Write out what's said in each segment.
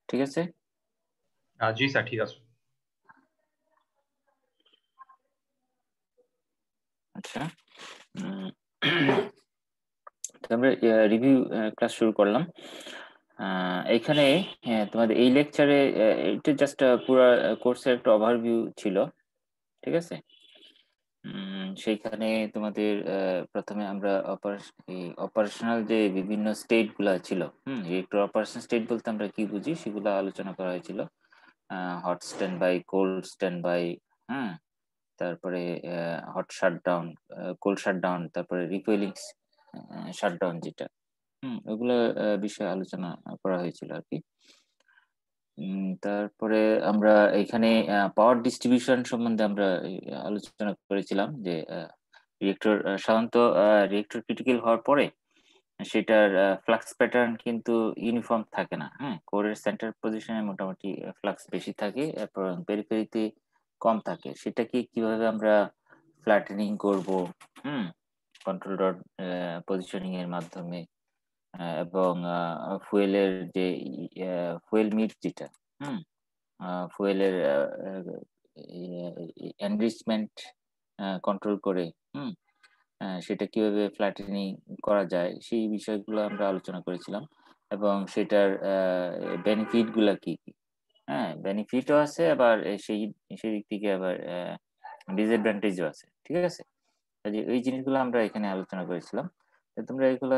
ঠিক আছে? জি স্যার, ঠিক আছে। আচ্ছা, আমরা রিভিউ ক্লাস শুরু করলাম। এখানে তোমাদের এই লেকচারে এটা জাস্ট পুরো কোর্সের একটা ওভারভিউ ছিল, ঠিক আছে? সেইখানে তোমাদের প্রথমে আমরা অপারেশনাল যে বিভিন্ন স্টেট গুলা ছিল, একটু অপারেশন স্টেট বলতে আমরা কি বুঝি সেগুলো আলোচনা করা হয়েছিল। Hot standby, cold standby, হ্যাঁ, তারপরে হট শাটডাউন, কোল্ড শাটডাউন, তারপরে রিকোয়েলিং শাটডাউন যেটা, ওগুলো বিষয়ে আলোচনা করা হয়েছিল আর কি। তারপরে আমরা এখানে পাওয়ার ডিস্ট্রিবিউশন সম্বন্ধে আমরা আলোচনা করেছিলাম যে রিয়েক্টর সাধারণত রিয়েক্টর ক্রিটিক্যাল হওয়ার পরে সেটার ফ্লাক্স প্যাটার্ন কিন্তু ইউনিফর্ম থাকে না। হ্যাঁ, কোরের সেন্টার পজিশনে মোটামুটি ফ্লাক্স বেশি থাকে, এবং পেরিফেরিতে কম থাকে। সেটাকে কিভাবে আমরা ফ্ল্যাটেনিং করব, কন্ট্রোল রড পজিশনিং এর মাধ্যমে, এবং ফুয়েলের যে ফুয়েল মিট যেটা, ফুয়েলের এনরিচমেন্ট কন্ট্রোল করে সেটা কিভাবে ফ্ল্যাটেনিং করা যায় সেই বিষয়গুলো আমরা আলোচনা করেছিলাম। এবং সেটার বেনিফিট গুলা কি কি, বেনিফিটও আছে, আবার সেই সেই দিক থেকে আবার ডিসঅ্যাডভান্টেজও আছে, ঠিক আছে? এই জিনিসগুলো আমরা এখানে আলোচনা করেছিলাম। তোমরা এগুলো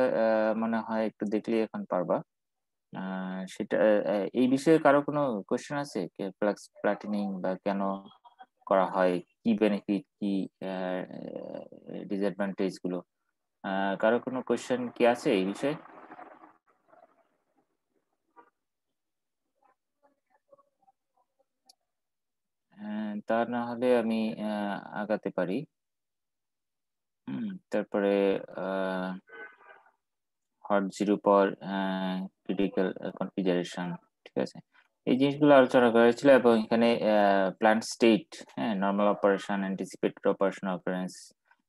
মনে হয় একটু দেখলে এখন পারবা। সেটা এই বিষয়ে কারো কোনো কোশ্চেন আছে? ফ্লাক্স ফ্ল্যাটেনিং বা কেন করা হয়, কি বেনিফিট, কি ডিসঅ্যাডভান্টেজ গুলো, কারো কোনো কোশ্চেন কি আছে এই বিষয়ে? তা না হলে আমি আগাতে পারি। তারপরে হট জিরো পর ক্রিটিক্যাল কনফিগারেশন, ঠিক আছে? এই জিনিসগুলো আলোচনা করা হয়েছিল। এবং এখানে plant state, normal operation, anticipated operation occurrence,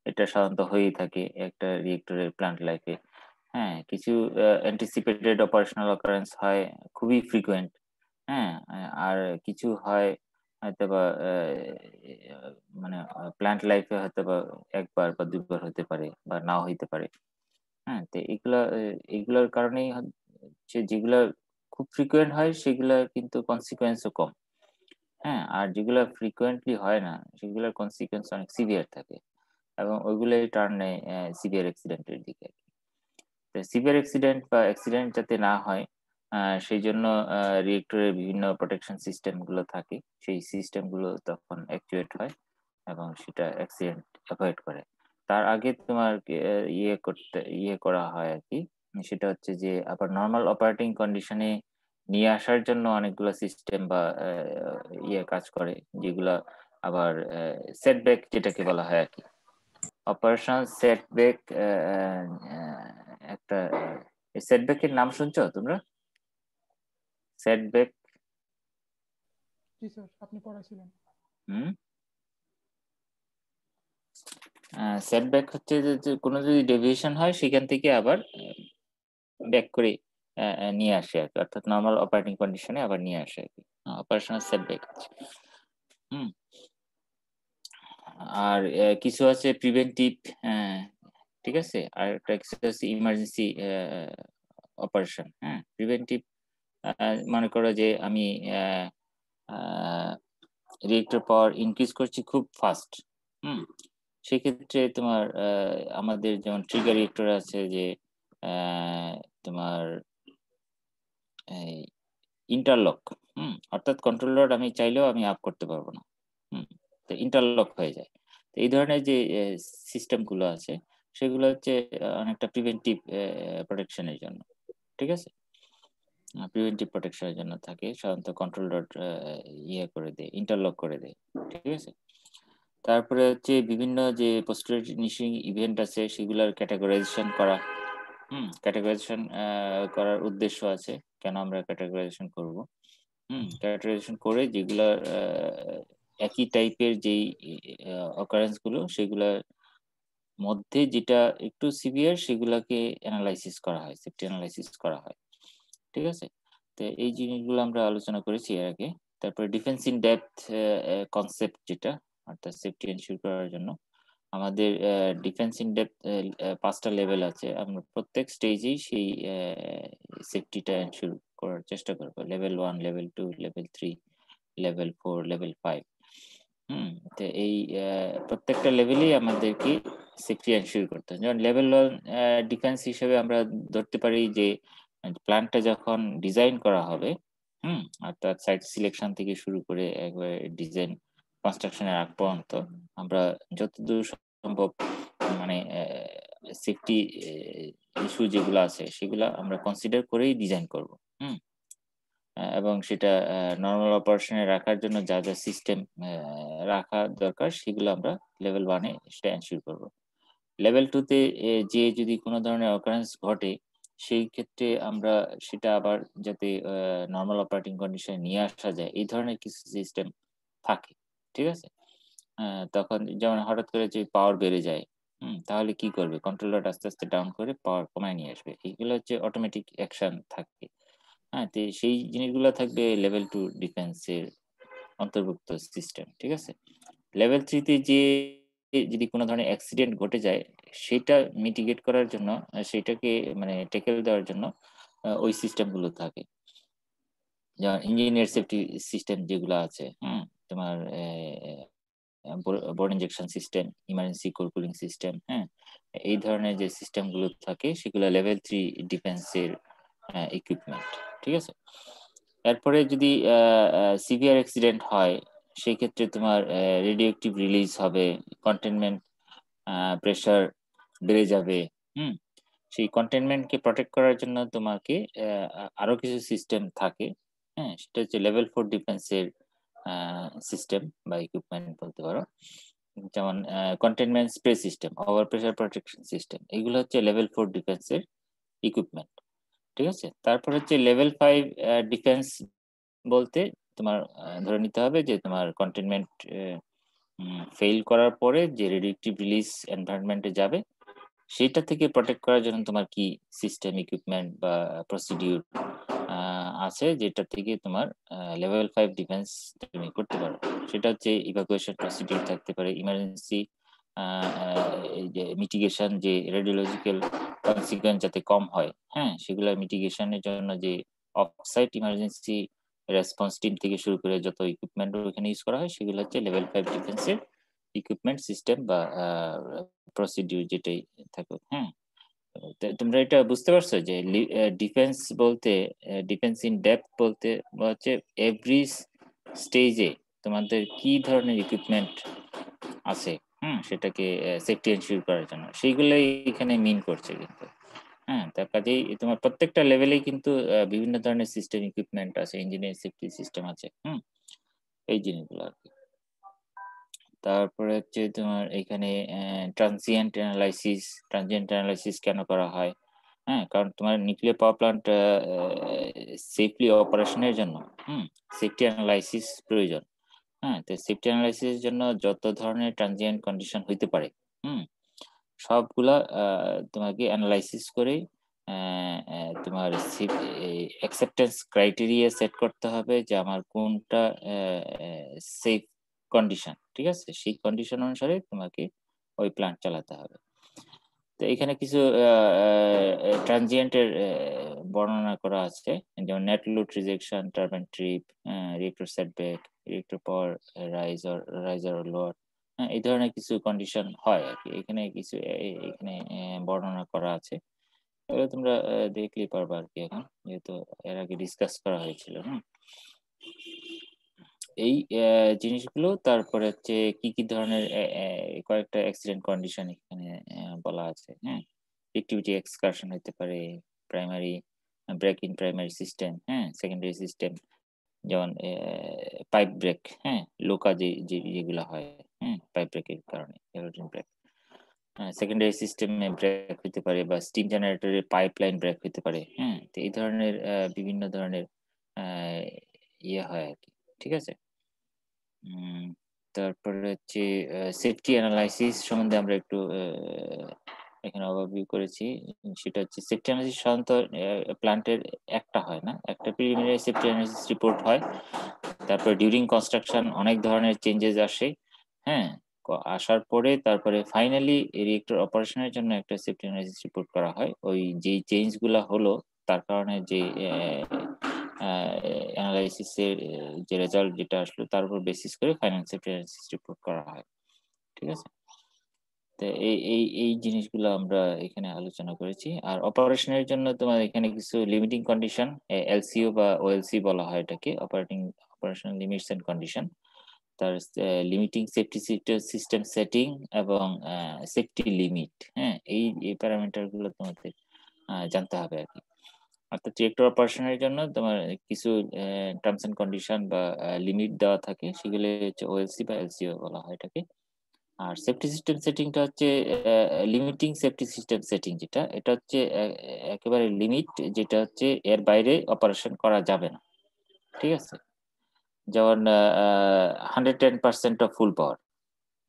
এটা সাধারণত হয়েই থাকে একটা রিয়েক্টরের প্ল্যান্ট লাইফে। কিছু অ্যান্টিসিপেটেড অপারেশনাল অকারেন্স হয় খুবই ফ্রিকোয়েন্ট, আর কিছু হয় হয়তো বা মানে প্ল্যান্ট লাইফে হয়তো বা একবার বা দুইবার হতে পারে বা নাও হইতে পারে। তো এগুলার কারণেই হচ্ছে যেগুলা খুব ফ্রিকোয়েন্ট হয় সেগুলা কিন্তু কনসিকোয়েন্সও কম। আর যেগুলা ফ্রিকোয়েন্টলি হয় না সেগুলোর কনসিকোয়েন্স অনেক সিভিয়ার থাকে, এবং ওইগুলোই টার্ন নেয় সিভিয়ার অ্যাক্সিডেন্টের দিকে। সিভিয়ার অ্যাক্সিডেন্ট বা অ্যাক্সিডেন্ট যাতে না হয় সেই জন্য রিয়েক্টরের বিভিন্ন প্রোটেকশন সিস্টেম গুলো থাকে, সেই সিস্টেম গুলো তখন অ্যাক্টিভেট হয় এবং সেটা অ্যাক্সিডেন্ট অ্যাভয়েড করে। তার আগে তোমার ইয়ে করা হয় আর কি, সেটা হচ্ছে যে আবার নর্মাল অপারেটিং কন্ডিশনে নিয়ে আসার জন্য অনেকগুলো সিস্টেম বা কাজ করে, যেগুলা আবার সেটব্যাক যেটাকে বলা হয় আর কি। অপারেশনাল সেটব্যাক, একটা সেটব্যাকের নাম শুনছো তোমরা? সেটব্যাক, জি স্যার, আপনি পড়াইছিলেন। সেটব্যাক হচ্ছে যে কোনো যদি ডেভিয়েশন হয় সেখান থেকে আবার ব্যাক করে নিয়ে আসে আর কি, অর্থাৎ নর্মাল অপারেটিং কন্ডিশনে আবার নিয়ে আসে আর কি, অপারেশনাল সেটব্যাক। আর কিছু আছে প্রিভেন্টিভ, ঠিক আছে, আর একটা কিছু আছে ইমার্জেন্সি অপারেশন। প্রিভেন্টিভ মনে করো যে আমি রিয়েক্টর পাওয়ার ইনক্রিজ করছি খুব ফাস্ট, সেক্ষেত্রে তোমার আমাদের যেমন ট্রিগার রিয়েক্টর আছে, যে তোমার ইন্টারলক, অর্থাৎ কন্ট্রোল রড আমি চাইলেও আমি আপ করতে পারবো না, তো ইন্টারলক হয়ে যায়। তো এই ধরনের যে সিস্টেম গুলো আছে সেগুলো হচ্ছে অনেকটা প্রিভেন্টিভ প্রোটেকশনের জন্য, ঠিক আছে? প্রিভেন্টিভ প্রোটেকশনের জন্য থাকে, সাধারণত কন্ট্রোল রড করে দেয়, ইন্টারলক করে দেয়, ঠিক আছে? তারপরে হচ্ছে বিভিন্ন যে পোস্টারিটি ইনিশিং ইভেন্ট আছে সেগুলোর ক্যাটাগরাইজেশন করা। ক্যাটাগরাইজেশন করার উদ্দেশ্য আছে, কেন আমরা ক্যাটাগরাইজেশন করব, ক্যাটাগরাইজেশন করে যেগুলো একই টাইপের যেই অকারেন্স গুলো সেগুলোর মধ্যে যেটা একটু সিভিয়ার সেগুলাকে অ্যানালাইসিস করা হয়, সেফটি অ্যানালাইসিস করা হয়, ঠিক আছে? তো তো এই জিনিসগুলো আমরা আলোচনা করেছি এর আগে। তারপরে ডিফেন্স ইন ডেপথ কনসেপ্ট যেটা, অর্থাৎ সেফটি এনশিওর করার জন্য আমাদের ডিফেন্স ইন ডেপথ 5টা লেভেল আছে। আমরা প্রত্যেক স্টেজেই সেই সেফটিটা এনশিওর করার চেষ্টা করব। Level 1, level 2, level 3, level 4, level 5। তো এই প্রত্যেকটা লেভেলেই আমাদেরকে সেফটি এনশিওর করতে হবে। যেমন লেভেল 1 ডিফেন্স হিসেবে আমরা ধরতে পারি যে প্ল্যানটা যখন ডিজাইন করা হবে, অর্থাৎ সাইট সিলেকশন থেকে শুরু করে একবারে ডিজাইন কনস্ট্রাকশনের আগ পর্যন্ত আমরা যতদূর সম্ভব মানে সেফটি ইস্যু যেগুলো আছে সেগুলো আমরা কনসিডার করেই ডিজাইন করব। এবং সেটা নর্মাল অপারেশনে রাখার জন্য যা যা সিস্টেম রাখা দরকার সেগুলো আমরা লেভেল 1-এ সেটা এনশিওর করব। লেভেল 2-তে যে যদি কোনো ধরনের অকারেন্স ঘটে সেই ক্ষেত্রে আমরা সেটা আবার যাতে নর্মাল অপারেটিং কন্ডিশনে নিয়ে আসা যায় এই ধরনের কিছু সিস্টেম থাকে। ঠিক আছে? তখন যেমন হঠাৎ করে যে পাওয়ার বেড়ে যায়, তাহলে কি করবে? কন্ট্রোলার আস্তে আস্তে ডাউন করে পাওয়ার কমায় নিয়ে আসবে। এইগুলো হচ্ছে অটোমেটিক অ্যাকশন থাকে। তো সেই জিনিসগুলো থাকবে লেভেল 2 ডিফেন্সের অন্তর্ভুক্ত সিস্টেম। ঠিক আছে? লেভেল 3-তে যে যদি কোনো ধরনের অ্যাক্সিডেন্ট ঘটে যায় সেটা মিটিগেট করার জন্য সেটাকে মানে ট্যাকেল দেওয়ার জন্য ওই সিস্টেমগুলো থাকে। যেমন ইঞ্জিনিয়ার সেফটি সিস্টেম যেগুলো আছে, তোমার board injection system, emergency core cooling system, এই ধরনের যে সিস্টেমগুলো থাকে সেগুলো লেভেল 3 ডিফেন্সের ইকুইপমেন্ট। ঠিক আছে? এরপরে যদি সিভিয়ার অ্যাক্সিডেন্ট হয় সেই ক্ষেত্রে তোমার রেডিও অ্যাক্টিভ রিলিজ হবে, কন্টেনমেন্ট প্রেসার বেড়ে যাবে। সেই কন্টেনমেন্টকে প্রটেক্ট করার জন্য তোমাকে আরো কিছু সিস্টেম থাকে। সেটা হচ্ছে লেভেল 4 ডিফেন্সের সিস্টেম বা ইকুইপমেন্ট বলতে পারো। যেমন containment spray system, over pressure protection system, এগুলো হচ্ছে লেভেল 4 ডিফেন্সের ইকুইপমেন্ট। ঠিক আছে? তারপর হচ্ছে লেভেল 5 ডিফেন্স বলতে তোমার ধরে নিতে হবে যে তোমার কন্টেনমেন্ট ফেল করার পরে যে রেডিয়েটিভ রিলিজ এনভায়রনমেন্টে যাবে সেটা থেকে প্রোটেক্ট করার জন্য তোমার কি সিস্টেম ইকুইপমেন্ট বা প্রসিডিউর আছে যেটা থেকে তোমার লেভেল 5 ডিফেন্স তুমি করতে পারো। সেটা হচ্ছে ইভাকুয়েশন প্রসিডিউর থাকতে পারে, ইমার্জেন্সি যে মিটিগেশন, যে রেডিওলজিক্যাল কনসিকুয়েন্স যাতে কম হয়, সেগুলো মিটিগেশনের জন্য যে অফসাইট ইমার্জেন্সি রেসপন্স টিম থেকে শুরু করে যত ইকুইপমেন্ট ওখানে ইউজ করা হয় সেগুলো হচ্ছে লেভেল 5 ডিফেন্সের ইকুইপমেন্ট সিস্টেম বা প্রসিডিউর যেটাই থাকুক। তোমরা এটা বুঝতে পারছো যে ডিফেন্স বলতে, ডিফেন্স ইন ডেপথ বলতে হচ্ছে এভরি স্টেজে তোমাদের কি ধরনের ইকুইপমেন্ট আছে সেটাকে সেফটি এনশিওর করার জন্য সেইগুলোই এখানে মিন করছে কিন্তু। তার কাজেই তোমার প্রত্যেকটা লেভেলেই কিন্তু বিভিন্ন ধরনের সিস্টেম ইকুইপমেন্ট আছে, ইঞ্জিনিয়ার সেফটি সিস্টেম আছে। এই জিনিসগুলো আর কি। তারপরে হচ্ছে তোমার এখানে ট্রানজিয়েন্ট অ্যানালাইসিস কেন করা হয়? কারণ তোমার নিউক্লিয়ার পাওয়ার প্ল্যান্ট সেফলি অপারেশনের জন্য সেফটি অ্যানালাইসিস প্রয়োজন। তো সেফটি অ্যানালাইসিসের জন্য যত ধরনের ট্রানজিয়েন্ট কন্ডিশন হইতে পারে সবগুলা তোমাকে অ্যানালাইসিস করে তোমার অ্যাকসেপ্টেন্স ক্রাইটেরিয়া সেট করতে হবে যে আমার কোনটা সেফ কন্ডিশন। ঠিক আছে? সেই কন্ডিশন অনুসারে তোমাকে ওই প্ল্যান্ট চালাতে হবে। তো এখানে কিছু ট্রানজিয়েন্টের বর্ণনা করা আছে, যেমন net load rejection, turbine trip, reactor setback, reactor power riser lower, এই ধরনের কিছু কন্ডিশন হয় আর কি। এখানে কিছু এখানে বর্ণনা করা আছে, এগুলো তোমরা দেখলেই পারবা আর কি এখন, যেহেতু এর আগে ডিসকাস করা হয়েছিল। এই জিনিসগুলো। তারপরে হচ্ছে কি কি ধরনের কয়েকটা অ্যাক্সিডেন্ট কন্ডিশন এখানে বলা আছে। অ্যাক্টিভিটি এক্সকারশন হতে পারে, primary brake in primary system, secondary system যেমন পাইপ ব্রেক, লোকা যেগুলো হয় পাইপ ব্রেকের কারণে, এরোডিন ব্রেক। সেকেন্ডারি সিস্টেমে ব্রেক হতে পারে বা স্টিম জেনারেটরের পাইপলাইন ব্রেক হতে পারে। তো এই ধরনের বিভিন্ন ধরনের ইয়ে হয় আর কি। ঠিক আছে? তারপরে হচ্ছে সেফটি অ্যানালাইসিস সম্বন্ধে আমরা একটু এখানে ওভারভিউ করেছি। সেটা হচ্ছে সেফটি অ্যানালিসিস সাধারণত প্ল্যান্টের একটা হয় না, একটা প্রিলিমিনারি সেফটি অ্যানালিসিস রিপোর্ট হয়, তারপরে ডিউরিং কনস্ট্রাকশন অনেক ধরনের চেঞ্জেস আসে, হ্যাঁ, আসার পরে তারপরে ফাইনালি রিয়েক্টর অপারেশনের জন্য একটা সেফটি অ্যানালিসিস রিপোর্ট করা হয়। ওই যেই চেঞ্জগুলো হলো তার কারণে যে অ্যানালাইসিসের যে রেজাল্ট যেটা আসলো তার উপর বেসিস করে ফাইনাল সেফটি অ্যানালিসিস রিপোর্ট করা হয়। ঠিক আছে, তো এই জিনিসগুলো আমরা এখানে আলোচনা করেছি। আর অপারেশনের জন্য তোমার এখানে কিছু লিমিটিং কন্ডিশন, এলসিও বা ওএলসি বলা হয় এটাকে, অপারেশনাল লিমিটস এন্ড কন্ডিশন, তার লিমিটিং সেফটি সিস্টেম সেটিং এবং সেফটি লিমিট, হ্যাঁ, এই প্যারামিটার গুলো তোমাদের জানতে হবে আর কি। অর্থাৎ রিয়েক্টর অপারেশনের জন্য তোমার কিছু টার্মস এন্ড কন্ডিশন বা লিমিট দেওয়া থাকে, সেগুলো হচ্ছে ওএলসি বা এলসিও বলা হয় এটাকে। আর সেফটি সিস্টেম সেটিংটা হচ্ছে লিমিটিং সেফটি সিস্টেম সেটিং, যেটা এটা হচ্ছে একেবারে লিমিট, যেটা হচ্ছে এর বাইরে অপারেশন করা যাবে না। ঠিক আছে, যেমন 110% অফ ফুল পাওয়ার,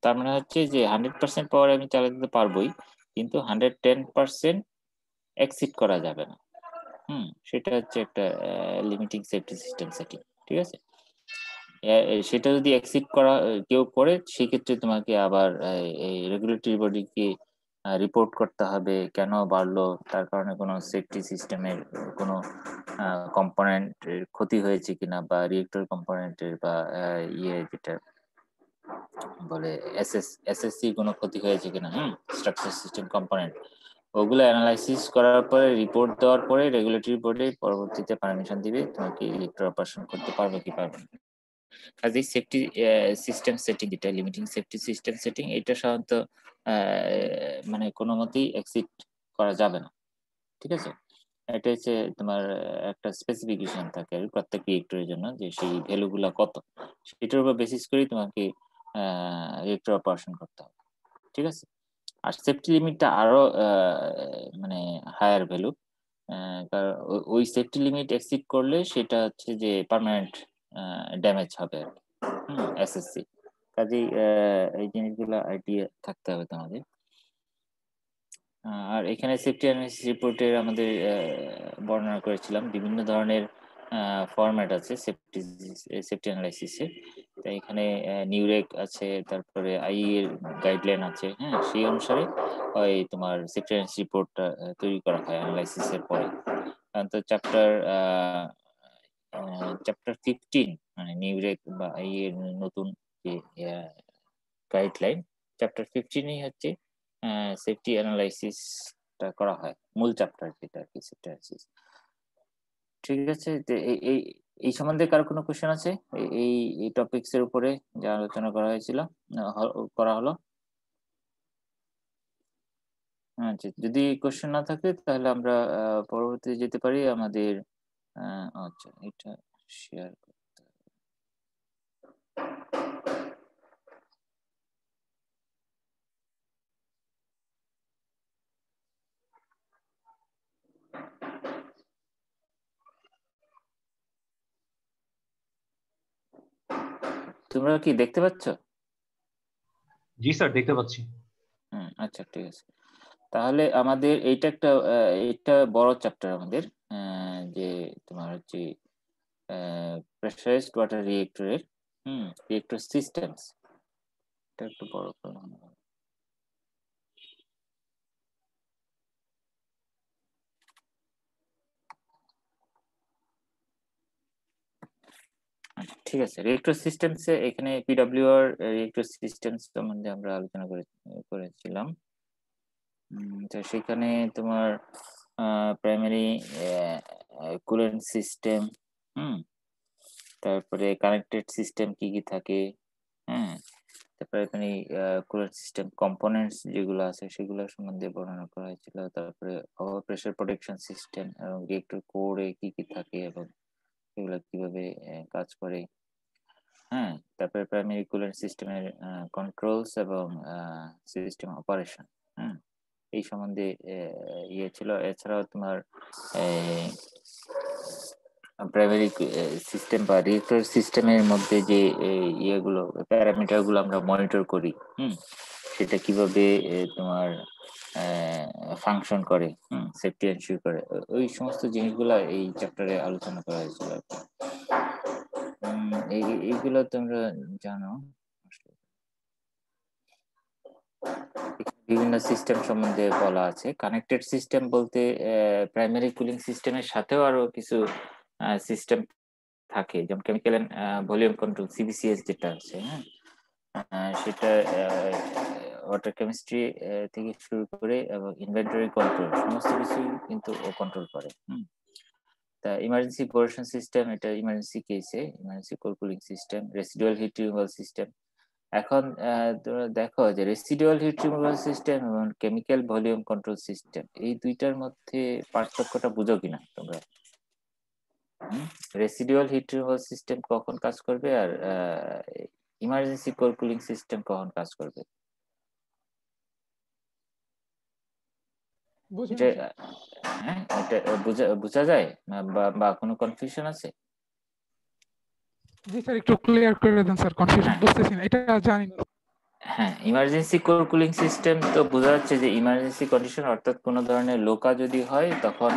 তার মানে হচ্ছে যে 100% পাওয়ার আমি চালাতে দিতে পারবোই, কিন্তু 110% এক্সিড করা যাবে না। সেটা হচ্ছে একটা লিমিটিং সেফটি সিস্টেম সেটিং। ঠিক আছে, সেটা যদি এক্সিড করা কেউ করে, সেক্ষেত্রে তোমাকে আবার এই রেগুলেটরি বডিকে রিপোর্ট করতে হবে কেন বাড়লো, তার কারণে কোনো সেফটি সিস্টেমের কোনো কম্পোনেন্ট ক্ষতি হয়েছে কিনা, বা রিয়েক্টর কম্পোনেন্টের বা যেটা বলে এসএসসি কোনো ক্ষতি হয়েছে কিনা, স্ট্রাকচার সিস্টেম কম্পোনেন্ট, ওগুলো অ্যানালাইসিস করার পরে রিপোর্ট দেওয়ার পরে রেগুলেটরি বডি পরবর্তীতে পারমিশন দিবে তোমাকে রিয়েক্টর অপারেশন করতে পারবে কি পারবে না। কাজে সেফটি সিস্টেম সেটিং, যেটা লিমিটিং সেফটি সিস্টেম সেটিং, এটা সাধারণত মানে কোনো মতেই এক্সিট করা যাবে না। ঠিক আছে, এটা হচ্ছে তোমার একটা স্পেসিফিকেশন থাকে প্রত্যেক রিয়েক্টরের জন্য, যে সেই ভ্যালুগুলো কত, সেটার উপর বেসিস করেই তোমাকে রিয়েক্টর অপারেশন করতে হবে। ঠিক আছে, আর সেফটি লিমিটটা আরো মানে হায়ার ভ্যালু, কারণ ওই সেফটি লিমিট এক্সিড করলে সেটা হচ্ছে যে পার্মানেন্ট ড্যামেজ হবে এসএসসি। কাজেই এই জিনিসগুলো আইডিয়া থাকতে হবে তোমাদের। আর এখানে সেফটি অ্যানালিসিস রিপোর্টের আমাদের বর্ণনা করেছিলাম বিভিন্ন ধরনের ফরম্যাট আছে সেফটি অ্যানালাইসিসের। তাই এখানে নিউরেক আছে, তারপরে আই এর গাইডলাইন আছে, হ্যাঁ, সেই অনুসারে ওই তোমার সেফটি অ্যানালিসিস রিপোর্টটা তৈরি করা হয় অ্যানালাইসিসের পরে। তো চ্যাপ্টার 15 মানে নিউরেক বা আই এর নতুন যে গাইডলাইন, চ্যাপ্টার 15ই হচ্ছে সেফটি অ্যানালাইসিসটা করা হয়, মূল চ্যাপ্টার যেটা আর কি সেফটি অ্যানালাইসিস। ঠিক আছে, তো এই সম্বন্ধে কারো কোনো কোশ্চেন আছে এই টপিকস এর উপরে যা আলোচনা করা হয়েছিল, করা হলো? আচ্ছা, যদি কোশ্চেন না থাকে তাহলে আমরা পরবর্তীতে যেতে পারি আমাদের। আচ্ছা, এটা শেয়ার করতে হবে। তোমরা কি দেখতে পাচ্ছ? জি স্যার, দেখতে পাচ্ছি। আচ্ছা, ঠিক আছে, তাহলে আমাদের এটা বড় চ্যাপ্টার আমাদের, যে তোমার হচ্ছে প্রেসারাইজড ওয়াটার রিয়েক্টরের রিয়েক্টর সিস্টেমস, এটা একটু বড় করে ঠিক আছে। রিয়েক্টর সিস্টেমস এখানে পিডব্লিউআর রিয়েক্টর সিস্টেমস সম্বন্ধে আমরা আলোচনা করেছিলাম। তো সেখানে তোমার প্রাইমারি কুলেন্ট সিস্টেম, তারপরে কানেক্টেড সিস্টেম কি কি থাকে, তারপরে এখানে কুলার সিস্টেম কম্পোনেন্টস যেগুলো আছে সেগুলো সম্বন্ধে বর্ণনা করা হয়েছিল। তারপরে ওভার প্রেসার প্রোটেকশন সিস্টেম এবং রিয়েক্টর কোরে কি কি থাকে এবং এগুলো কিভাবে কাজ করে, তারপরে প্রাইমারি কুলার সিস্টেমের কন্ট্রোলস এবং সিস্টেম অপারেশন, এই সম্বন্ধে ইয়ে ছিল। এছাড়াও তোমার প্রাইমারি সিস্টেম বা রিয়েক্টর সিস্টেমের মধ্যে যে ইয়েগুলো প্যারামিটার গুলো আমরা মনিটর করি, সেটা কিভাবে তোমার ফাংশন করে, সেফটি এনশিওর করে, ওই সমস্ত জিনিসগুলো এই চ্যাপ্টারে আলোচনা করা হয়েছিল। এইগুলো তোমরা জানো। বিভিন্ন সিস্টেম সম্বন্ধে বলা আছে। কানেক্টেড সিস্টেম বলতে প্রাইমারি কুলিং সিস্টেমের সাথেও আরো কিছু সিস্টেম থাকে, যেমন কেমিক্যাল এন্ড ভলিউম কন্ট্রোল, সিবিসিএস যেটা আছে, সেটা ওয়াটার কেমিস্ট্রি থেকে শুরু করে এবং ইনভেন্টরি কন্ট্রোল সমস্ত কিছু কিন্তু ও কন্ট্রোল করে। তা ইমার্জেন্সি প্রোডাকশন সিস্টেম, এটা ইমার্জেন্সি কেসে emergency core cooling system, residual heat removal system. এখন তোমরা দেখো যে রেসিডুয়াল হিট রিমুভাল সিস্টেম এবং কেমিক্যাল ভলিউম কন্ট্রোল সিস্টেম, এই দুইটার মধ্যে পার্থক্যটা বুঝো কিনা তোমরা? রেসিডুয়াল হিট রিমুভাল সিস্টেম কখন কাজ করবে আর ইমার্জেন্সি কোর কুলিং সিস্টেম কখন কাজ করবে? এটা বোঝা যায় বা কোনো কনফিউশন আছে? জি স্যার, একটু ক্লিয়ার করে দেন স্যার, কনফিউশন বুঝতেছি না, এটা জানি না। হ্যাঁ, ইমার্জেন্সি কোর কুলিং সিস্টেম তো বোঝা যাচ্ছে যে ইমার্জেন্সি কন্ডিশন, অর্থাৎ কোনো ধরনের লোকা যদি হয় তখন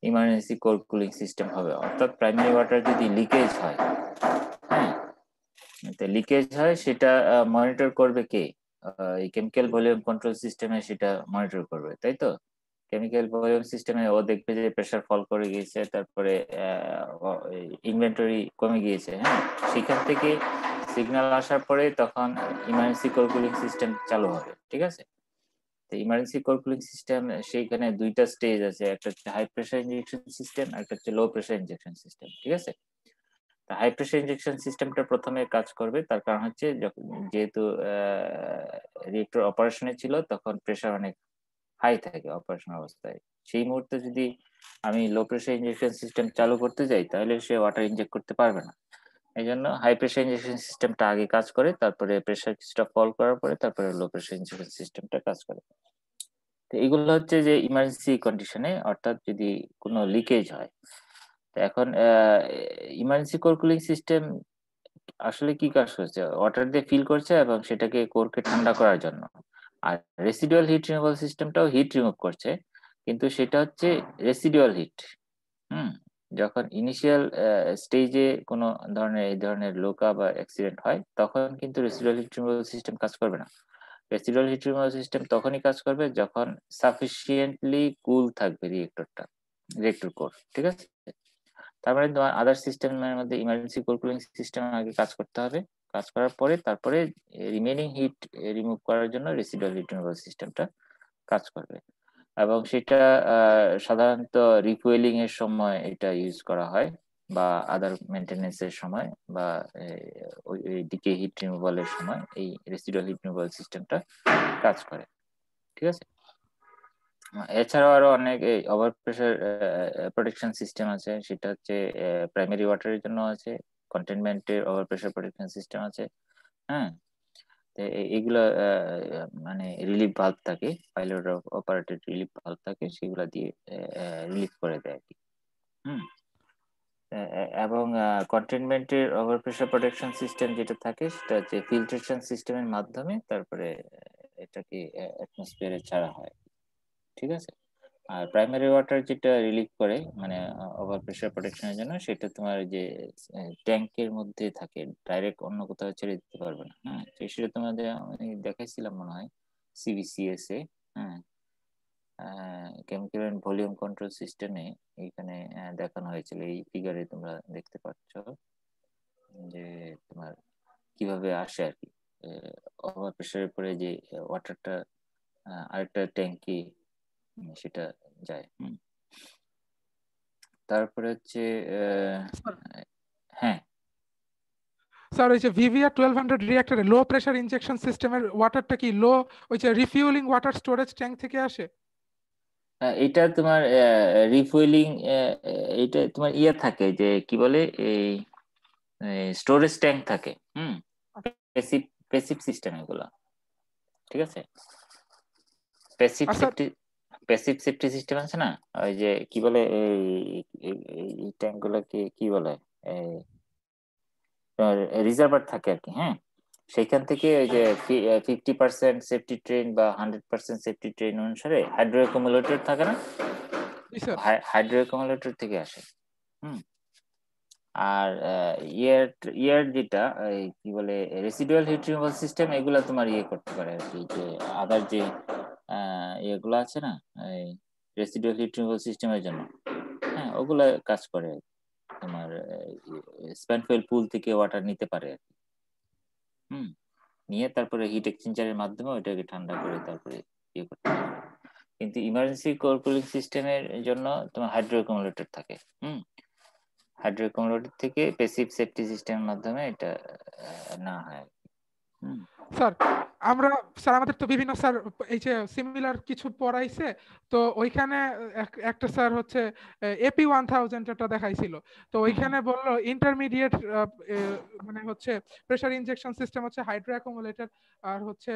ইমার্জেন্সি কোর কুলিং সিস্টেম হবে। অর্থাৎ প্রাইমারি ওয়াটার যদি লিকেজ হয়, লিকেজ হয়, সেটা মনিটর করবে কে? এই কেমিক্যাল ভলিউম কন্ট্রোল সিস্টেমে সেটা মনিটর করবে, তাই তো? কেমিক্যাল ভলিউম সিস্টেমে ও দেখবে যে প্রেসার ফল করে গিয়েছে, তারপরে ইনভেন্টরি কমে গিয়েছে, সেখান থেকে সিগন্যাল আসার পরে তখন ইমার্জেন্সি কোর কুলিং সিস্টেম চালু হবে। ঠিক আছে? তো ইমার্জেন্সি কোর কুলিং সিস্টেম সেইখানে দুইটা স্টেজ আছে, একটা হচ্ছে হাই প্রেসার ইনজেকশন সিস্টেম, আর একটা হচ্ছে লো প্রেসার ইনজেকশন সিস্টেম। ঠিক আছে? হাই প্রেসার ইনজেকশন সিস্টেমটা প্রথমে কাজ করবে, তার কারণ হচ্ছে যেহেতু রিয়েক্টর অপারেশনে ছিল তখন প্রেসার অনেক হাই থাকে অপারেশন অবস্থায়। সেই মুহূর্তে যদি আমি লো প্রেসার ইনজেকশন সিস্টেম চালু করতে যাই তাহলে সে ওয়াটার ইনজেক্ট করতে পারবে না। এই জন্য হাই প্রেসার ইনজেকশন সিস্টেমটা আগে কাজ করে, তারপরে প্রেসার কিছুটা ফল করার পরে তারপরে লো প্রেসার ইনজেকশন সিস্টেমটা কাজ করে। তো এগুলো হচ্ছে যে ইমার্জেন্সি কন্ডিশনে, অর্থাৎ যদি কোনো লিকেজ হয়। তো এখন ইমার্জেন্সি কোর কুলিং সিস্টেম আসলে কি কাজ করছে? ওয়াটার দিয়ে ফিল করছে এবং সেটাকে কোরকে ঠান্ডা করার জন্য। আর রেসিডুয়াল হিট রিমুভাল সিস্টেমটাও হিট রিমুভ করছে, কিন্তু সেটা হচ্ছে রেসিডুয়াল হিট। যখন ইনিশিয়াল স্টেজে কোনো ধরনের এই ধরনের লোকা বা অ্যাক্সিডেন্ট হয় তখন কিন্তু রেসিডুয়াল হিট রিমুভাল সিস্টেম কাজ করবে না। রেসিডুয়াল হিট রিমুভাল সিস্টেম তখনই কাজ করবে যখন সাফিসিয়েন্টলি কুল থাকবে রিয়েক্টর কোর। ঠিক আছে? তার মানে তোমার আদার সিস্টেমের মধ্যে ইমার্জেন্সি কোর কুলিং সিস্টেম আগে কাজ করতে হবে, কাজ করার পরে তারপরে রিমেনিং হিট রিমুভ করার জন্য রেসিডুয়াল হিট রিমুভাল সিস্টেমটা কাজ করবে। এবং সেটা সাধারণত রিফুয়েলিং এর সময় এটা ইউজ করা হয়, বা আদার মেনটেনেন্স এর সময়, বা ওই ডিকে হিট রিমুভালের সময় এই রেসিডুয়াল হিট রিমুভাল সিস্টেমটা কাজ করে। ঠিক আছে? এছাড়াও আরো অনেক ওভার প্রেসার প্রোটেকশন সিস্টেম আছে, সেটা হচ্ছে প্রাইমারি ওয়াটারের জন্য আছে, কন্টেনমেন্টের ওভার প্রেসার প্রোটেকশন সিস্টেম আছে। হ্যাঁ, এগুলা মানে রিলিফ ভালভ থাকে, পাইলট অপারেটেড রিলিফ ভালভ থাকে, সেগুলা দিয়ে রিলিফ করে দেয় আর কি। এবং কন্টেনমেন্টের ওভার প্রেসার প্রোটেকশন সিস্টেম যেটা থাকে সেটা হচ্ছে ফিল্ট্রেশন সিস্টেমের মাধ্যমে তারপরে এটাকে অ্যাটমসফিয়ারে ছাড়া হয়। ঠিক আছে? আর প্রাইমারি ওয়াটার যেটা রিলিফ করে মানে ওভার প্রেসার প্রোটেকশনের জন্য, সেটা তোমার যে ট্যাঙ্কের মধ্যে থাকে, ডাইরেক্ট অন্য কোথাও ছেড়ে দিতে পারবে না। তো সেটা তোমাদের আমি দেখাইছিলাম মনে হয় সিবিসিএস এ। কেমিক্যাল এন্ড ভলিউম কন্ট্রোল সিস্টেমে এখানে দেখানো হয়েছিল, এই ফিগারে তোমরা দেখতে পাচ্ছ যে তোমার কিভাবে আসে আর কি ওভার প্রেসারের পরে যে ওয়াটারটা আরেকটা ট্যাঙ্কি সেটা যায়। তারপরে হচ্ছে হ্যাঁ স্যার, ওই যে ভিভিআর 1200 রিঅ্যাক্টরে লো প্রেসার ইনজেকশন সিস্টেমের ওয়াটারটা কি লো, ওই যে রিফিউলিং ওয়াটার স্টোরেজ ট্যাঙ্ক থেকে আসে? এটা তোমার রিফুয়েলিং, এটা তোমার ইয়ে থাকে যে কি বলে এই স্টোরেজ ট্যাঙ্ক থাকে। প্যাসিভ প্যাসিভ সিস্টেম এগুলো। ঠিক আছে? প্যাসিভ সেফটি সিস্টেম আছে না, ওই যে কি বলে এই ট্যাঙ্ক গুলোকে কি বলে, রিজার্ভার থাকে আর কি। সেখান থেকে ওই যে 50% সেফটি ট্রেন বা 100% সেফটি ট্রেন অনুসারে হাইড্রো অ্যাকুমুলেটর থাকে না, জি স্যার। হাইড্রো অ্যাকুমুলেটর থেকে আসে। আর ইয়ার ইয়ার যেটা কি বলে রেসিডুয়াল হিট রিমুভাল সিস্টেম, এগুলা তোমার ইয়ে করতে পারে আর কি, যে আদার যে এগুলো আছে না এই রেসিডুয়াল হিট রিমুভাল সিস্টেমের জন্য, হ্যাঁ ওগুলা কাজ করে। তোমার স্প্যানফেল পুল থেকে ওয়াটার নিতে পারে আর কি, নিয়ে তারপরে হিট এক্সচেঞ্জারের মাধ্যমে ওইটাকে ঠান্ডা করে তারপরে ইয়ে করতে পারে। কিন্তু ইমার্জেন্সি কোর কুলিং সিস্টেমের জন্য তোমার হাইড্রো অ্যাকুমুলেটর থাকে। হাইড্রো অ্যাকুমুলেটর থেকে প্যাসিভ সেফটি সিস্টেমের মাধ্যমে এটা না হয়। স্যার আমাদের তো বিভিন্ন স্যার এই যে সিমিলার কিছু পড়াইছে, তো ওইখানে একটা স্যার হচ্ছে এপি 1000 এটা দেখাইছিল। তো ওইখানে বললো ইন্টারমিডিয়েট মানে হচ্ছে প্রেসার ইনজেকশন সিস্টেম হচ্ছে হাইড্রো অ্যাকুমুলেটর, আর হচ্ছে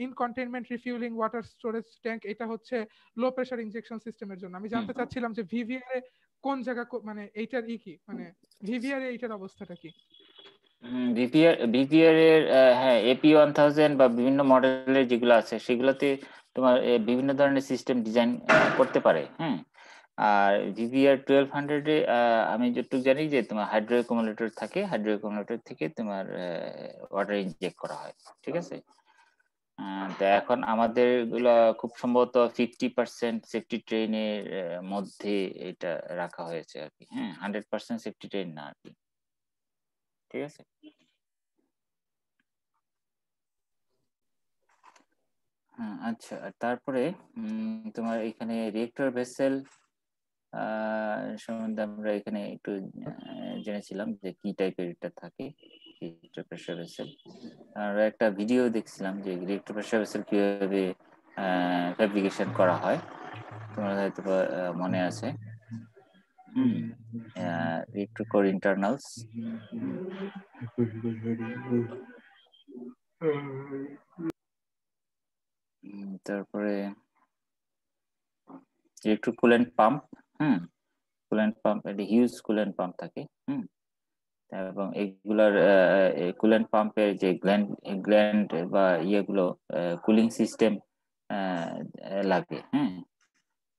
ইনকন্টেইনমেন্ট রিফিউলিং ওয়াটার স্টোরেজ ট্যাঙ্ক এটা হচ্ছে লো প্রেসার ইনজেকশন সিস্টেমের জন্য। আমি জানতে চাচ্ছিলাম যে ভিভিআর এ কোন জায়গা মানে এইটার কি মানে ভিভিআর এ এইটার অবস্থাটা কি? ভিপিআর এর হ্যাঁ এপি 1000 বা বিভিন্ন মডেলের যেগুলো আছে সেগুলোতে তোমার বিভিন্ন ধরনের সিস্টেম ডিজাইন করতে পারে। আর ভিভিআর 1200 এ আমি যতটুকু জানি যে তোমার হাইড্রো অ্যাকুমুলেটর থাকে, হাইড্রো অ্যাকুমুলেটর থেকে তোমার ওয়াটার ইনজেক্ট করা হয়, ঠিক আছে। তো এখন আমাদের গুলা খুব সম্ভবত 50% সেফটি ট্রেনের মধ্যে এটা রাখা হয়েছে আর কি। 100% সেফটি ট্রেন না আর কি, ঠিক আছে। আচ্ছা, তারপরে তোমার এখানে রিয়েক্টর ভেসেল সম্বন্ধে আমরা এখানে একটু জেনেছিলাম যে কি টাইপের এটা থাকে রিয়েক্টর প্রেসার ভেসেল। আর একটা ভিডিও দেখছিলাম যে রিয়েক্টর প্রেসার ভেসেল কিভাবে ফ্যাব্রিকেশন করা হয়, তোমার হয়তো মনে আছে। রিয়েক্টর কোর ইন্টারনালস, তারপরে electric coolant pump. Coolant pump, একটা হিউজ কুলেন্ট পাম্প থাকে। এবং এগুলার কুলেন্ট পাম্পের যে গ্ল্যান্ড বা ইয়েগুলো কুলিং সিস্টেম লাগে।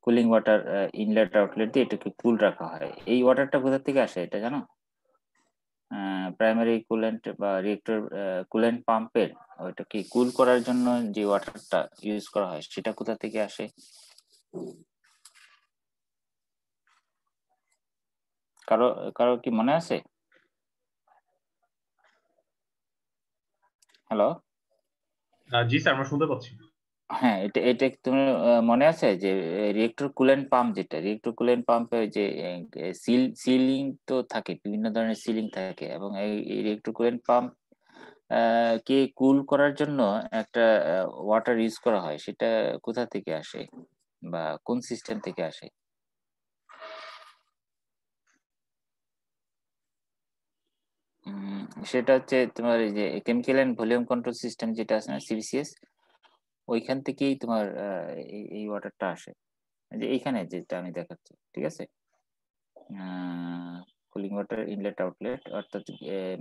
কুলিং ওয়াটার ইনলেট আউটলেট দিয়ে এটাকে কুল রাখা হয়। এই ওয়াটারটা কোথা থেকে আসে এটা জানো? প্রাইমারি কুলেন্ট বা রিয়েক্টর কুলেন্ট পাম্পের ওইটাকে কুল করার জন্য যে ওয়াটারটা ইউজ করা হয় সেটা কোথা থেকে আসে? কারো কারো কি মনে আছে? হ্যালো, জি স্যার, আমরা শুনতে পাচ্ছি। হ্যাঁ, এটা এটা তোমার মনে আছে যে রিয়েক্টর কুলেন্ট পাম্প, যেটা রিয়েক্টর কুলেন্ট পাম্পে যে সিলিং তো থাকে, বিভিন্ন ধরনের সিলিং থাকে, এবং এই রিয়েক্টর কুলেন্ট পাম্প কে কুল করার জন্য একটা ওয়াটার ইউজ করা হয়, সেটা কোথা থেকে আসে বা কোন সিস্টেম থেকে আসে? সেটা হচ্ছে তোমার এই যে chemical and volume control system যেটা আছে না, সিবিসিএস, ওইখান থেকেই তোমার এই ওয়াটারটা আসে। যে এইখানে যেটা আমি দেখাচ্ছি, ঠিক আছে। কুলিং ওয়াটার ইনলেট আউটলেট, অর্থাৎ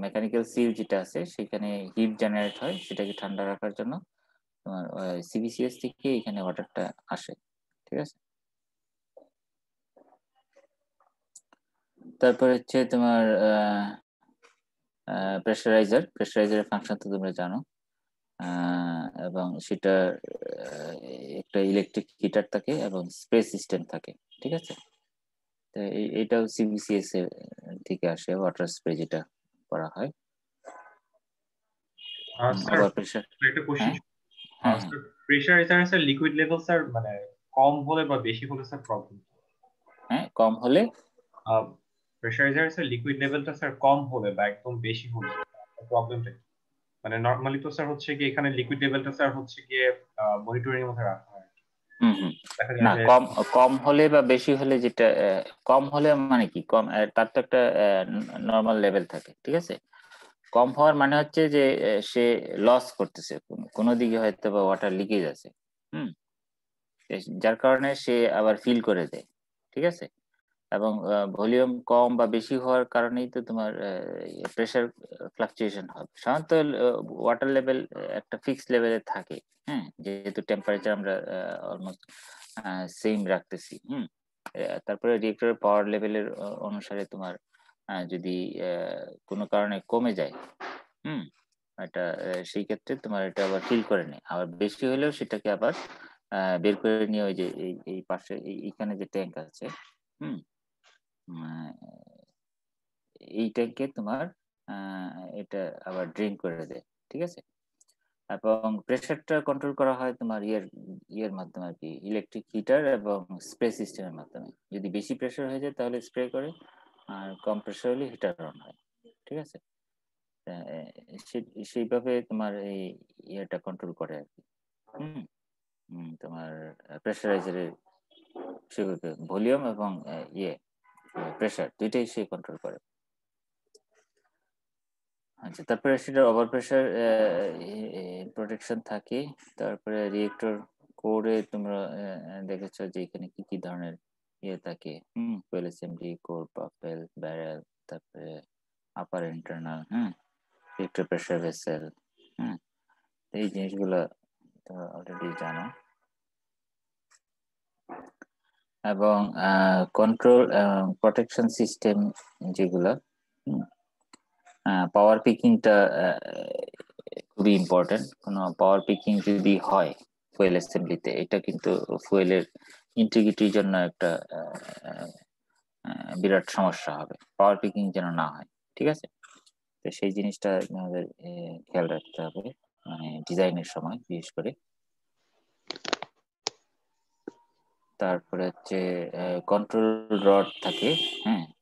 মেকানিক্যাল সিল যেটা আছে সেখানে হিট জেনারেট হয়, সেটাকে ঠান্ডা রাখার জন্য তোমার সিবিসিএস থেকে এখানে ওয়াটারটা আসে, ঠিক আছে। তারপর হচ্ছে তোমার প্রেসারাইজারের ফাংশন তো তোমরা জানো, এবং সেটা একটা ইলেকট্রিক হিটার থাকে এবং স্প্রে সিস্টেম থাকে, ঠিক আছে। তো এটাও সিবিসিএস এর থেকে আসে, ওয়াটার স্প্রে যেটা করা হয়। স্যার আবার প্রেসার, একটা কোশ্চেন। হ্যাঁ sir pressuriser sir liquid level sir মানে কম হলে বা বেশি হলে স্যার প্রবলেম? কম হলে প্রেসারাইজার স্যার লিকুইড লেভেলটা স্যার কম হলে বা একদম বেশি হলে প্রবলেমটা কি? মানে নরমালি তো স্যার হচ্ছে কি এখানে লিকুইড লেভেলটা স্যার হচ্ছে গিয়ে মনিটরিং এর মধ্যে রাখা হয়। দেখা যায় না, যে কম কম হলে বা বেশি হলে, যেটা কম হলে মানে কি, কম তার তো একটা নর্মাল লেভেল থাকে, ঠিক আছে। কম হওয়ার মানে হচ্ছে যে সে লস করতেছে, কোনো দিকে হয়তো বা ওয়াটার লিকেজ আছে, যার কারণে সে আবার ফিল করে দেয়, ঠিক আছে। এবং ভলিউম কম বা বেশি হওয়ার কারণেই তো তোমার প্রেসার ফ্লাকচুয়েশন হবে। সাধারণত ওয়াটার লেভেল একটা ফিক্সড লেভেলে থাকে, হ্যাঁ, যেহেতু টেম্পারেচার আমরা অলমোস্ট সেম রাখতেছি। তারপরে রিয়েক্টরের পাওয়ার লেভেলের অনুসারে তোমার যদি কোনো কারণে কমে যায়, এটা সেই ক্ষেত্রে তোমার এটা আবার ফিল করে নেয়, আবার বেশি হলেও সেটাকে আবার বের করে নিয়ে ওই যে এই পাশে এইখানে যে ট্যাঙ্ক আছে, এই ট্যাঙ্কে তোমার এটা আবার ড্রেন করে দেয়, ঠিক আছে। এবং প্রেসারটা কন্ট্রোল করা হয় তোমার ইয়ের মাধ্যমে আর কি, ইলেকট্রিক হিটার এবং স্প্রে সিস্টেমের মাধ্যমে। যদি বেশি প্রেসার হয়ে যায় তাহলে স্প্রে করে, আর কম প্রেসার হলে হিটার অন হয়, ঠিক আছে। সেইভাবে তোমার এই ইয়েটা কন্ট্রোল করে আর কি। তোমার প্রেসারাইজারের সেভাবে ভলিউম এবং প্রেসার দুইটাই সে কন্ট্রোল করে। আচ্ছা, তারপরে সেটা ওভার প্রেসার প্রোটেকশন থাকে। তারপরে রিয়েক্টর কোরে তোমরা দেখেছো যে এখানে কি কি ধরনের থাকে, ফুয়েল অ্যাসেম্বলি, কোর, বাফেল, ব্যারেল, তারপরে আপার ইন্টারনাল, রিয়েক্টর প্রেসার ভেসেল, এই জিনিসগুলো তোমরা অলরেডি জানো। এবং কন্ট্রোল প্রোটেকশন সিস্টেম যেগুলো, পাওয়ার পিকিংটা খুবই ইম্পর্টেন্ট। কোনো পাওয়ার পিকিং যদি হয় ফুয়েল অ্যাসেম্বলিতে, এটা কিন্তু ফুয়েলের ইন্টিগ্রিটির জন্য একটা বিরাট সমস্যা হবে, পাওয়ার পিকিং যেন না হয়, ঠিক আছে। তো সেই জিনিসটা আমাদের খেয়াল রাখতে হবে, মানে ডিজাইনের সময় বিশেষ করে। তারপরে হচ্ছে কন্ট্রোল রড থাকে,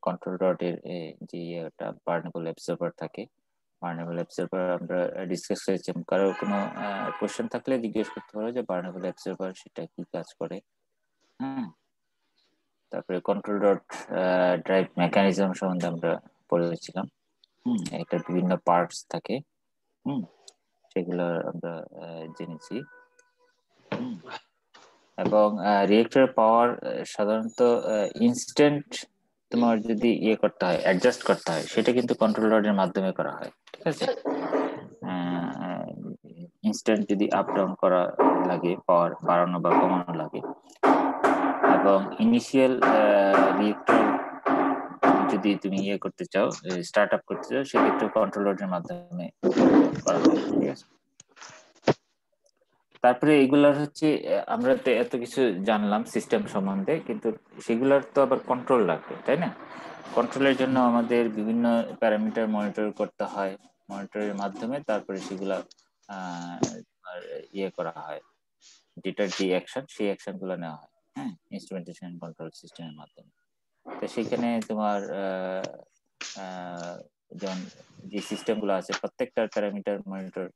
কন্ট্রোল রডের যে একটা বার্নেবল অ্যাবজর্বার থাকে। বার্নেবল অ্যাবজর্বার আমরা ডিসকাস করেছি, কারো কোনো কোশ্চেন থাকলে জিজ্ঞেস করতে পারো যে বার্নেবল অ্যাবজর্বার সেটা কি কাজ করে। তারপরে কন্ট্রোল রড ড্রাইভ মেকানিজম সম্বন্ধে আমরা পড়েছিলাম। একটা বিভিন্ন পার্টস থাকে, সেগুলো আমরা জেনেছি। এবং রিয়েক্টর পাওয়ার সাধারণত ইনস্ট্যান্ট তোমার যদি করতে হয়, অ্যাডজাস্ট করতে হয়, সেটা কিন্তু কন্ট্রোল রডের মাধ্যমে করা হয়, ঠিক আছে। ইনস্ট্যান্ট যদি আপ ডাউন করা লাগে, পাওয়ার বাড়ানো বা কমানো লাগে, এবং ইনিশিয়াল রিয়েক্টর যদি তুমি করতে চাও, স্টার্ট আপ করতে চাও, সেক্ষেত্রে কন্ট্রোল রডের মাধ্যমে করা হয়, ঠিক আছে। তারপরে এগুলার হচ্ছে আমরা তো এত কিছু জানলাম সিস্টেম সম্বন্ধে, কিন্তু সেগুলার তো আবার কন্ট্রোল লাগবে, তাই না? কন্ট্রোলের জন্য আমাদের বিভিন্ন প্যারামিটার মনিটর করতে হয়, মনিটরের মাধ্যমে তারপরে সেগুলা করা হয়, যেটার যে অ্যাকশন, সেই অ্যাকশন গুলো নেওয়া হয়, ইনস্ট্রুমেন্টেশন কন্ট্রোল সিস্টেমের মাধ্যমে। তো সেখানে তোমার যেমন যে সিস্টেম গুলো আছে, প্রত্যেকটার প্যারামিটার মনিটর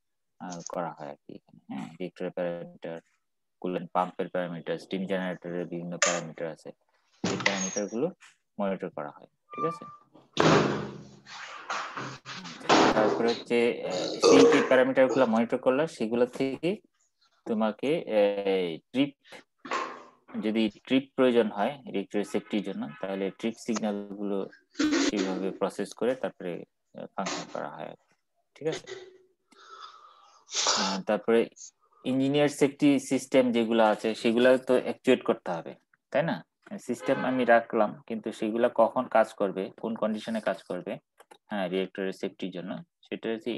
করা হয় আর কি। রিয়েক্টরের প্যারামিটার, কুলেন্ট পাম্পের প্যারামিটার, স্টিম জেনারেটরের বিভিন্ন প্যারামিটার আছে, এই প্যারামিটার গুলো মনিটর করা হয়, ঠিক আছে। তারপরে হচ্ছে সেই যে প্যারামিটার গুলো মনিটর করলো, সেগুলো থেকে তোমাকে ট্রিপ, যদি ট্রিপ প্রয়োজন হয় রিয়েক্টরের সেফটির জন্য, তাহলে ট্রিপ সিগন্যাল গুলো সেইভাবে প্রসেস করে তারপরে ফাংশন করা হয়, ঠিক আছে। তারপরে ইঞ্জিনিয়ার সেফটি সিস্টেম যেগুলো আছে, সেগুলো তো অ্যাকচুয়েট করতে হবে, তাই না? সিস্টেম আমি রাখলাম, কিন্তু সেগুলা কখন কাজ করবে, কোন কন্ডিশনে কাজ করবে, রিয়েক্টরের সেফটির জন্য, সেটা হচ্ছে